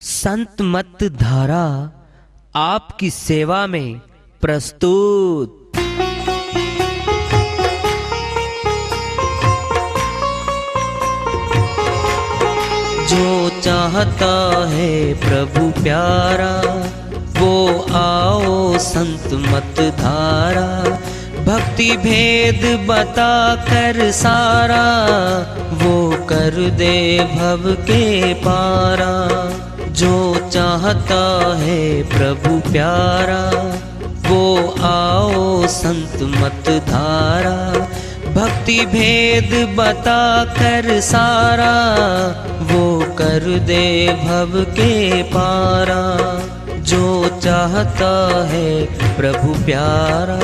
संत मत धारा आपकी सेवा में प्रस्तुत। जो चाहता है प्रभु प्यारा वो आओ संत मत धारा। भक्ति भेद बता कर सारा वो कर दे भव के पारा। जो चाहता है प्रभु प्यारा वो आओ संत मत धारा। भक्ति भेद बता कर सारा वो कर दे भव के पारा। जो चाहता है प्रभु प्यारा।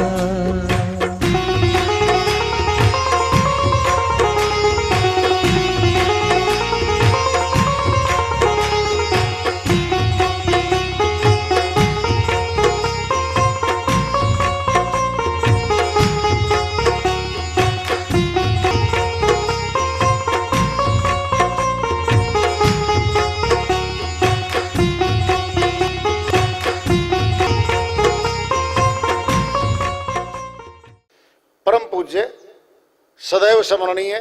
परम पूज्य सदैव स्मरणीय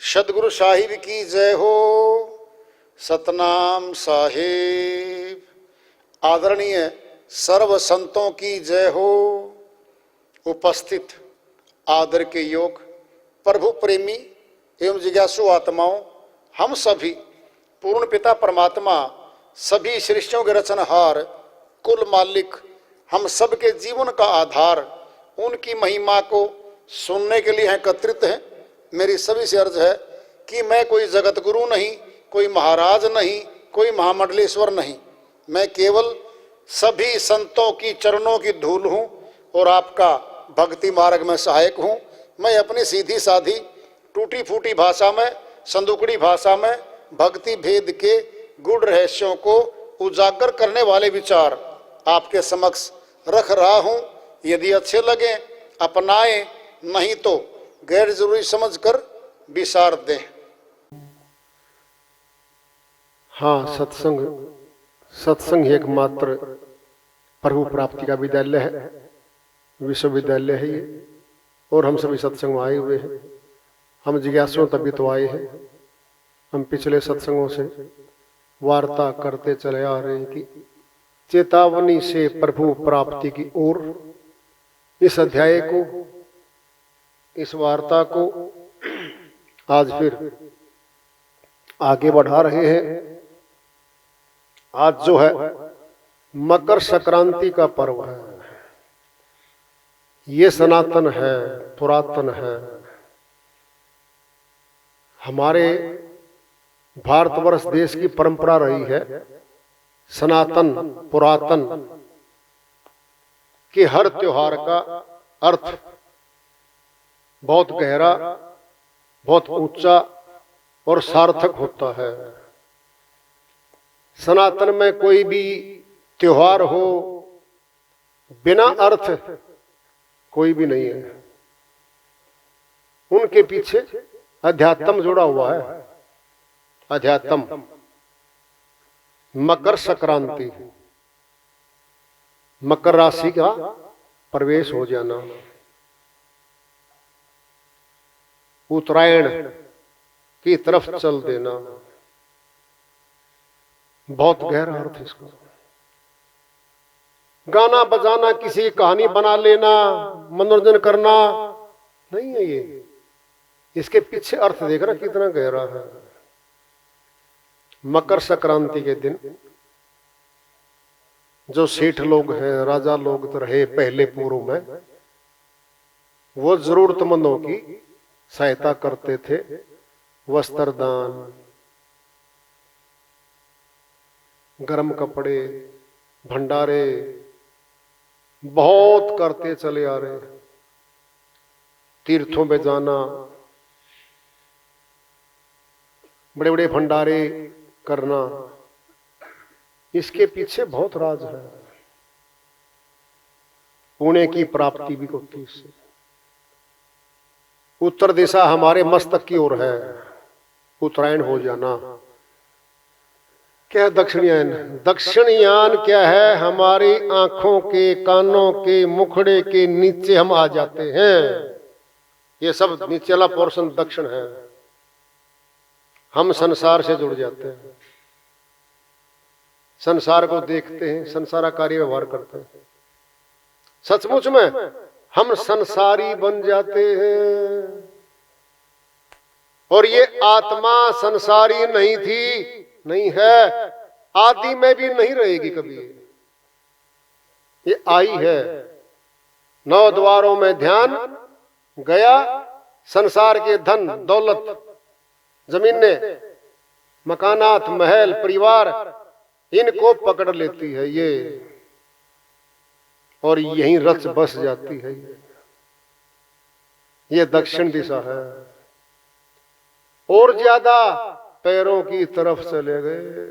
सदगुरु साहिब की जय हो। सतनाम साहिब। आदरणीय सर्व संतों की जय हो। उपस्थित आदर के योग प्रभु प्रेमी एवं जिज्ञासु आत्माओं, हम सभी पूर्ण पिता परमात्मा सभी सृष्टियों के रचनहार कुल मालिक हम सबके जीवन का आधार उनकी महिमा को सुनने के लिए एकत्रित हैं। मेरी सभी से अर्ज है कि मैं कोई जगत गुरु नहीं, कोई महाराज नहीं, कोई महामंडलेश्वर नहीं। मैं केवल सभी संतों की चरणों की धूल हूँ और आपका भक्ति मार्ग में सहायक हूँ। मैं अपनी सीधी साधी टूटी फूटी भाषा में, संदुकड़ी भाषा में भक्ति भेद के गूढ़ रहस्यों को उजागर करने वाले विचार आपके समक्ष रख रहा हूँ। यदि अच्छे लगे अपनाएं, नहीं तो गैर जरूरी समझकर विसार दें। हाँ, सत्संग एकमात्र प्रभु प्राप्ति का विद्यालय है, विश्वविद्यालय है ये। और हम सभी सत्संग में आए हुए हैं। हम जिज्ञासुओं तभी तो आए हैं। हम पिछले सत्संगों से वार्ता करते चले आ रहे हैं कि चेतावनी से प्रभु प्राप्ति की ओर इस अध्याय को, इस वार्ता को आज फिर आगे बढ़ा रहे हैं। आज जो है मकर संक्रांति का पर्व है। ये सनातन है, पुरातन है। हमारे भारतवर्ष देश की परंपरा रही है सनातन पुरातन कि हर त्योहार का अर्थ बहुत गहरा, बहुत ऊंचा और सार्थक होता है। सनातन में कोई भी त्योहार हो बिना अर्थ कोई भी नहीं है। उनके पीछे अध्यात्म जुड़ा हुआ है। अध्यात्म। मकर संक्रांति, मकर राशि का प्रवेश हो जाना, उत्तरायण की तरफ चल देना, बहुत गहरा अर्थ इसका। गाना बजाना, किसी की कहानी बना लेना, मनोरंजन करना नहीं है ये। इसके पीछे अर्थ देखना कितना गहरा है। मकर संक्रांति के दिन जो सेठ लोग हैं, राजा लोग तो रहे पहले पूर्व में, वो जरूरतमंदों की सहायता करते थे। वस्त्र दान, गर्म कपड़े, भंडारे बहुत करते चले आ रहे हैं। तीर्थों में जाना, बड़े बड़े भंडारे करना, इसके पीछे बहुत राज है। पुण्य की प्राप्ति भी होती है इससे। उत्तर दिशा हमारे मस्तक की ओर है। उत्तरायण हो जाना, क्या है दक्षिणयान? दक्षिणयान क्या है? हमारी आंखों के, कानों के, मुखड़े के नीचे हम आ जाते हैं। ये सब नीचेला पोर्शन दक्षिण है। हम संसार से जुड़ जाते हैं, संसार को देखते हैं, संसारा कार्य व्यवहार करते हैं। सचमुच में हम संसारी बन जाते हैं। और ये आत्मा संसारी नहीं थी, नहीं है, आदि में भी नहीं रहेगी कभी। ये आई है। 9 द्वारों में ध्यान गया, संसार के धन दौलत, जमीनें, मकानात, महल, परिवार, इनको पकड़ लेती है ये, और यहीं रच बस जाती है। ये दक्षिण दिशा है। और ज्यादा पैरों की तरफ चले गए।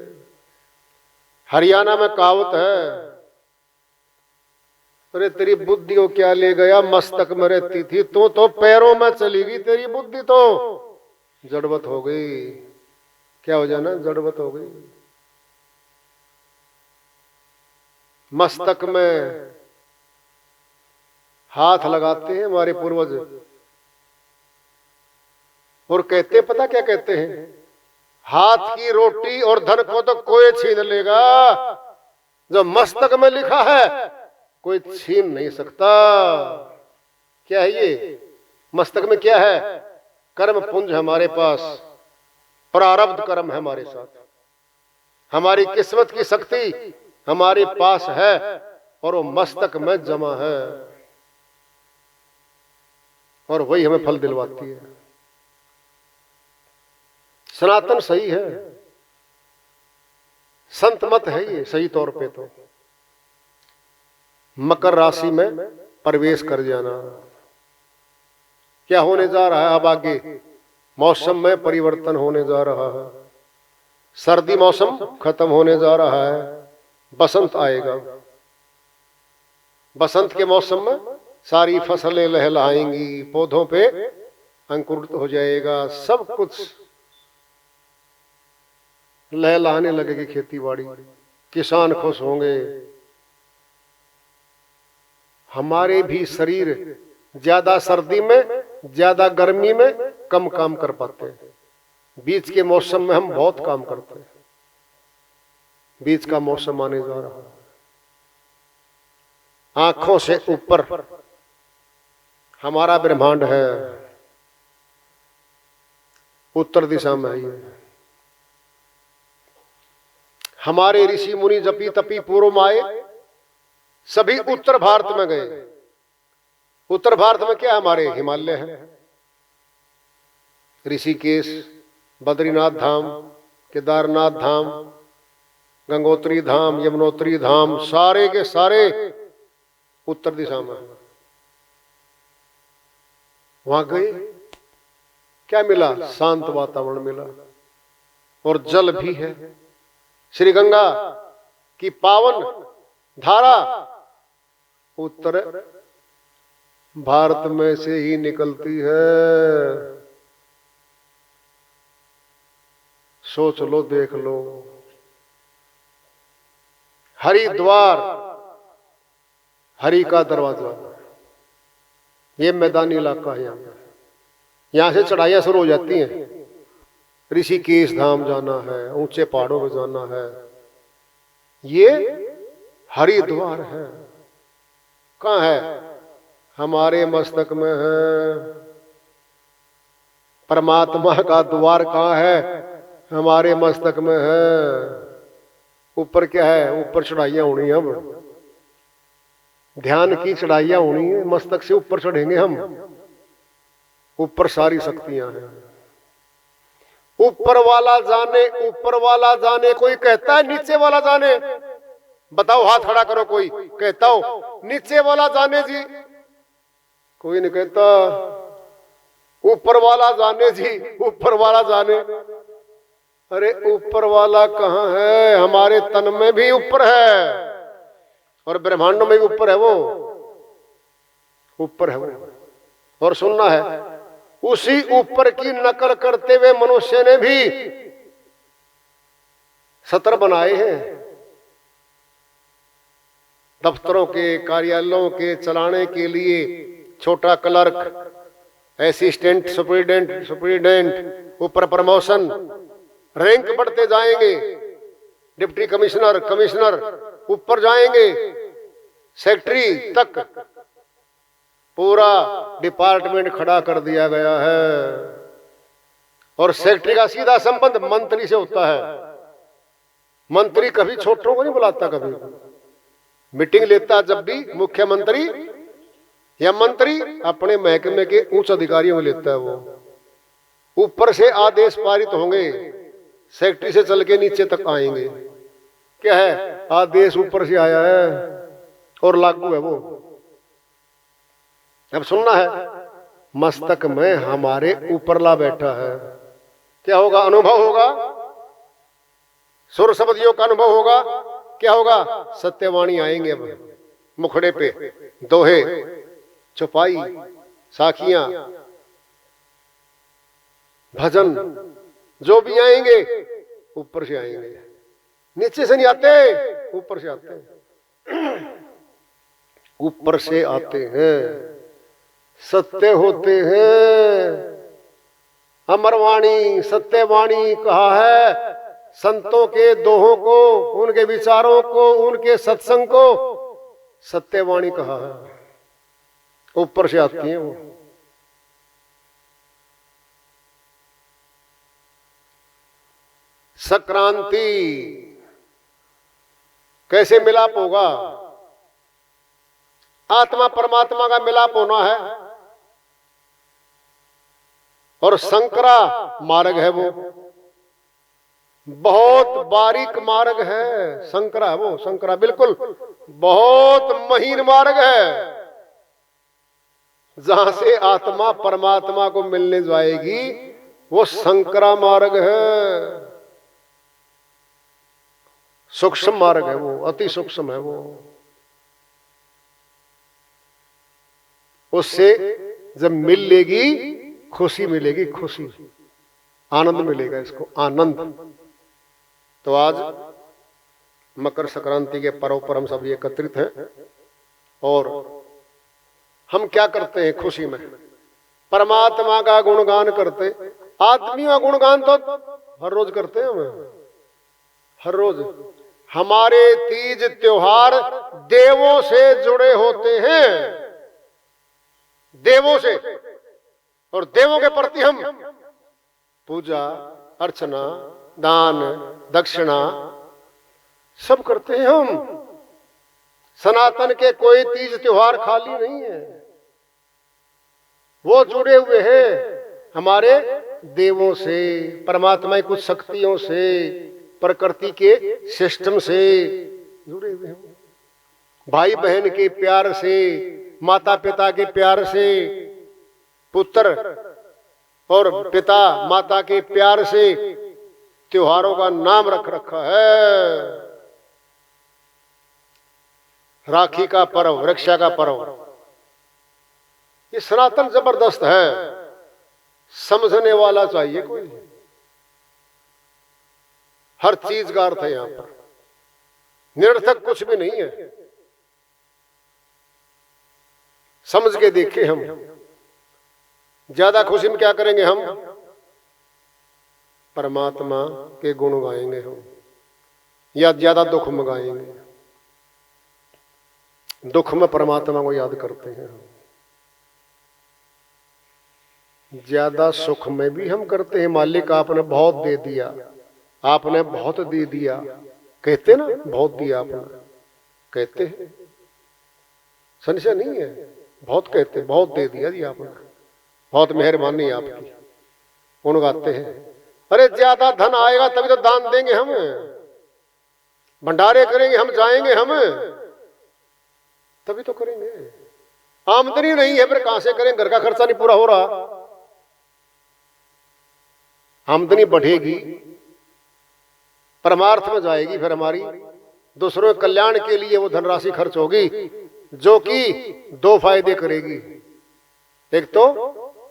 हरियाणा में कहावत है, अरे तेरी बुद्धि को क्या ले गया, मस्तक में रहती थी, तू तो पैरों में चली गई, तेरी बुद्धि तो जड़वत हो गई। क्या हो जाना? जड़वत हो गई। मस्तक में हाथ लगाते हैं हमारे पूर्वज, और कहते, पता क्या कहते हैं? हाथ की रोटी और धन को तो कोई छीन लेगा, जो मस्तक में लिखा है कोई छीन नहीं सकता। क्या है ये? मस्तक में क्या है? कर्म पुंज हमारे पास, प्रारब्ध कर्म है हमारे साथ, हमारी किस्मत की शक्ति हमारे पास है, और वो मस्तक में जमा है, और वही हमें फल दिलवाती है। सनातन सही है, संत मत है ये सही तौर पे। तो मकर राशि में प्रवेश कर जाना। क्या होने जा रहा है अब आगे? मौसम में परिवर्तन होने जा रहा है। सर्दी मौसम खत्म होने जा रहा है, बसंत आएगा। बसंत के मौसम में सारी फसलें लहलहाएंगी, पौधों पे अंकुरित हो जाएगा, सब कुछ लहलहाने लगेगी, खेती बाड़ी, किसान खुश होंगे। हमारे भी शरीर ज्यादा सर्दी में, ज्यादा गर्मी में कम काम कर पाते हैं। बीच के मौसम में हम बहुत काम करते हैं। बीच का मौसम आने जा रहा है। आंखों से ऊपर हमारा ब्रह्मांड है, उत्तर दिशा में है। हमारे ऋषि मुनि जपी तपी पूर्व में आए, सभी उत्तर भारत में गए। उत्तर भारत में क्या? हमारे हिमालय है, ऋषिकेश, बद्रीनाथ धाम, केदारनाथ धाम, गंगोत्री धाम, यमुनोत्री धाम, सारे के सारे उत्तर दिशा में। वहां गए, क्या मिला? शांत वातावरण मिला, और जल भी है। श्री गंगा की पावन धारा उत्तर भारत में से ही निकलती है। सोच लो, देख लो। हरिद्वार, हरि का दरवाजा, ये मैदानी इलाका है। यहां से चढ़ाइयां शुरू हो जाती हैं। ऋषिकेश धाम जाना है, ऊंचे पहाड़ों में जाना है, ये हरिद्वार है। कहाँ है? हमारे मस्तक में है। परमात्मा का द्वार कहाँ है? हमारे मस्तक में है। ऊपर क्या है? ऊपर चढ़ाइयां होनी है। हम ध्यान की चढ़ाइयां होनी है, मस्तक से ऊपर चढ़ेंगे हम। ऊपर सारी शक्तियां हैं। ऊपर वाला जाने, ऊपर वाला जाने। कोई कहता है नीचे वाला जाने? बताओ, हाथ खड़ा करो। कोई कहता हो नीचे वाला जाने जी? कोई नहीं कहता। ऊपर वाला जाने जी, ऊपर वाला जाने। अरे ऊपर वाला कहाँ है? हमारे तन में भी ऊपर है, और ब्रह्मांडों में भी ऊपर है। वो ऊपर है वो। और सुनना है, उसी ऊपर की नकल करते हुए मनुष्य ने भी सत्र बनाए हैं दफ्तरों के, कार्यालयों के चलाने के लिए। छोटा क्लर्क, असिस्टेंट सुपरिटेंडेंट, ऊपर प्रमोशन, रैंक बढ़ते जाएंगे, डिप्टी कमिश्नर, कमिश्नर, ऊपर जाएंगे, सेक्रेटरी तक पूरा डिपार्टमेंट खड़ा कर दिया गया है। और सेक्रेटरी का सीधा संबंध मंत्री से होता है। मंत्री कभी छोटों को नहीं बुलाता, कभी मीटिंग लेता जब भी मुख्यमंत्री या मंत्री अपने महकमे के उच्च अधिकारियों को लेता है। वो ऊपर से आदेश पारित होंगे, सेक्रेटरी से चल के नीचे तक आएंगे। क्या है? आदेश ऊपर से आया है और लागू है वो। अब सुनना है, मस्तक में हमारे ऊपरला बैठा है। क्या होगा? अनुभव होगा, सुर शब्दियों का अनुभव होगा। क्या होगा? सत्यवाणी आएंगे अब मुखड़े पे, दोहे, चौपाई, साखियां, भजन, जो भी आएंगे ऊपर से आएंगे, नीचे से नहीं आते, ऊपर से आते हैं। ऊपर से आते हैं, सत्य होते हैं। अमरवाणी, सत्यवाणी कहा है संतों के दोहों को, उनके विचारों को, उनके सत्संग को सत्यवाणी कहा है। ऊपर से आती हैं वो। संक्रांति कैसे मिलाप होगा? आत्मा परमात्मा का मिलाप होना है। और संकरा मार्ग है वो, बहुत बारीक मार्ग है। संकरा वो, संकरा बिल्कुल बहुत महीन मार्ग है, जहां से आत्मा परमात्मा को मिलने जाएगी, वो संकरा मार्ग है। सूक्ष्म मार्ग है वो, अति सूक्ष्म है वो। उससे जब मिल लेगी, खुशी मिलेगी, खुशी, आनंद मिलेगा इसको, आनंद। तो आज मकर संक्रांति के पर्व पर हम सब एकत्रित हैं और हम क्या करते हैं? खुशी में परमात्मा का गुणगान करते। आदमी का गुणगान तो हर रोज करते हैं हम, हर रोज। हमारे तीज त्योहार देवों से जुड़े होते हैं, देवों से। और देवों के प्रति हम पूजा अर्चना, दान, दक्षिणा सब करते हैं हम। सनातन के कोई तीज त्योहार खाली नहीं है, वो जुड़े हुए हैं हमारे देवों से, परमात्मा की कुछ शक्तियों से, प्रकृति के सिस्टम से जुड़े हुए हैं। भाई बहन के प्यार से, माता पिता के प्यार से, पुत्र और पिता माता के प्यार से त्योहारों का नाम रख रखा है। राखी का पर्व, रक्षा का पर्व, ये सनातन जबरदस्त है। समझने वाला चाहिए कोई। हर चीज का अर्थ है यहां पर, निरर्थक कुछ भी नहीं है। समझ के देखें हम। ज्यादा खुशी में क्या करेंगे हम? परमात्मा के गुण गाएंगे हम, या ज्यादा दुख में गाएंगे? दुख में परमात्मा को याद करते हैं हम। ज्यादा सुख में भी हम करते हैं, मालिक आपने बहुत दे दिया, आपने बहुत दे दिया, कहते ना, बहुत दिया आपने, कहते हैं, संशय नहीं है, बहुत कहते, बहुत दे दिया जी आपने, बहुत मेहरबानी आपकी, उन गाते हैं। अरे ज्यादा धन आएगा तभी तो दान देंगे हम, भंडारे करेंगे हम, जाएंगे हम, तभी तो करेंगे। आमदनी नहीं है फिर कहां से करें? घर का खर्चा नहीं पूरा हो रहा। आमदनी बढ़ेगी, परमार्थ में जाएगी, फिर हमारी दूसरों के कल्याण के लिए वो धनराशि खर्च होगी, जो कि दो फायदे करेगी। एक तो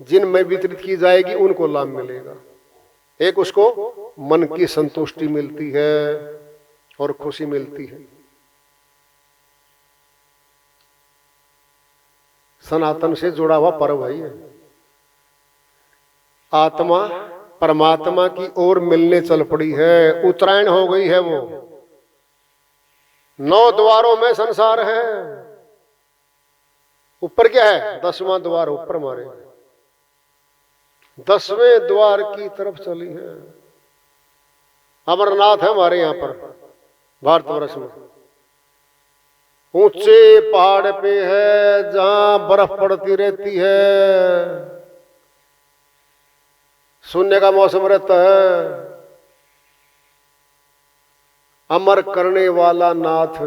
जिनमें वितरित की जाएगी उनको लाभ मिलेगा, एक उसको मन की संतुष्टि मिलती है और खुशी मिलती है। सनातन से जुड़ा हुआ पर्व है ये। आत्मा परमात्मा की ओर मिलने चल पड़ी है, उत्तरायण हो गई है वो। 9 द्वारों में संसार है। ऊपर क्या है? 10वां द्वार ऊपर मारे, 10वें द्वार की तरफ चली है। अमरनाथ है हमारे यहां पर भारतवर्ष में, ऊंचे पहाड़ पे है जहां बर्फ पड़ती रहती है, शून्य का मौसम रहता है। अमर करने वाला नाथ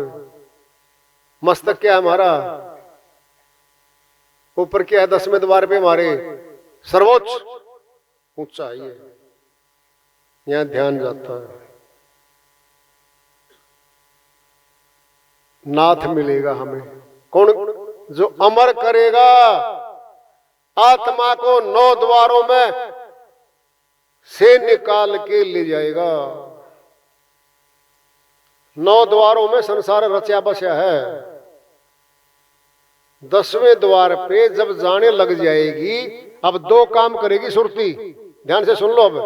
मस्तक क्या है हमारा? ऊपर क्या है? 10वें द्वार पे हमारे सर्वोच्च ऊंचा है ये, यहां ध्यान जाता है। नाथ मिलेगा हमें। कौन? जो अमर करेगा आत्मा को 9 द्वारों में से निकाल के ले जाएगा। 9 द्वारों में संसार रचा बसा है। 10वें द्वार पे जब जाने लग जाएगी, अब 2 काम करेगी सुरती। ध्यान से सुन लो। अब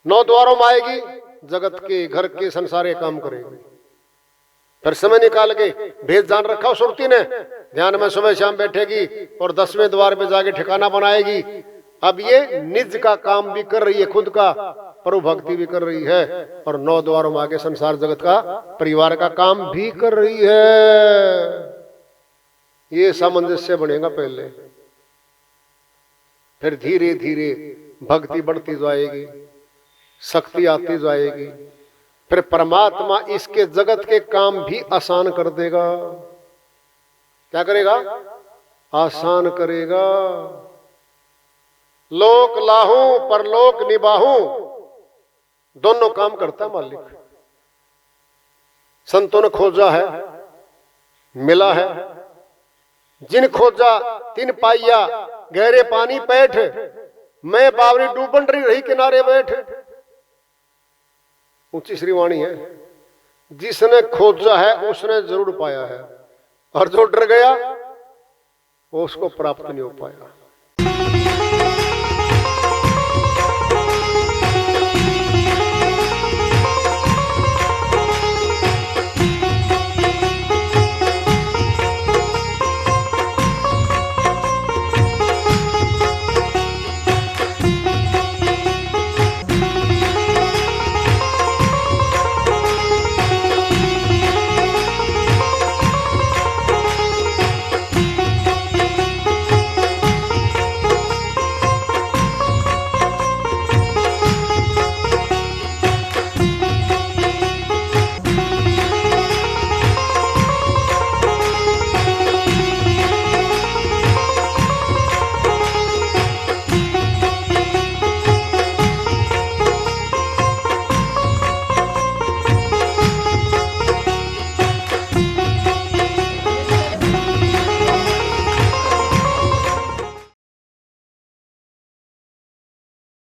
9 द्वारों में आएगी, जगत के, घर के, संसार के काम करेगी। फिर समय निकाल के भेद जान रखा सुरती ने, ध्यान में सुबह शाम बैठेगी और 10वें द्वार पे जाके ठिकाना बनाएगी। अब ये निज का काम भी कर रही है, खुद का प्रभु भक्ति भी कर रही है, और 9 द्वारों में आगे संसार जगत का, परिवार का काम भी कर रही है। ये सामंजस्य बनेगा पहले, फिर धीरे धीरे भक्ति बढ़ती जाएगी, शक्ति आती जाएगी। फिर परमात्मा इसके जगत के काम भी आसान कर देगा। क्या करेगा? आसान करेगा। लोक लाहूं परलोक निभाहूं, दोनों काम करता है मालिक। संतों ने खोजा है, मिला है। जिन खोजा तिन पाइया, गहरे पानी पैठ, मैं बावरी डूबन रही किनारे बैठ। ऊंची श्रीवाणी है। जिसने खोजा है उसने जरूर पाया है, और जो डर गया वो उसको प्राप्त नहीं हो पाया।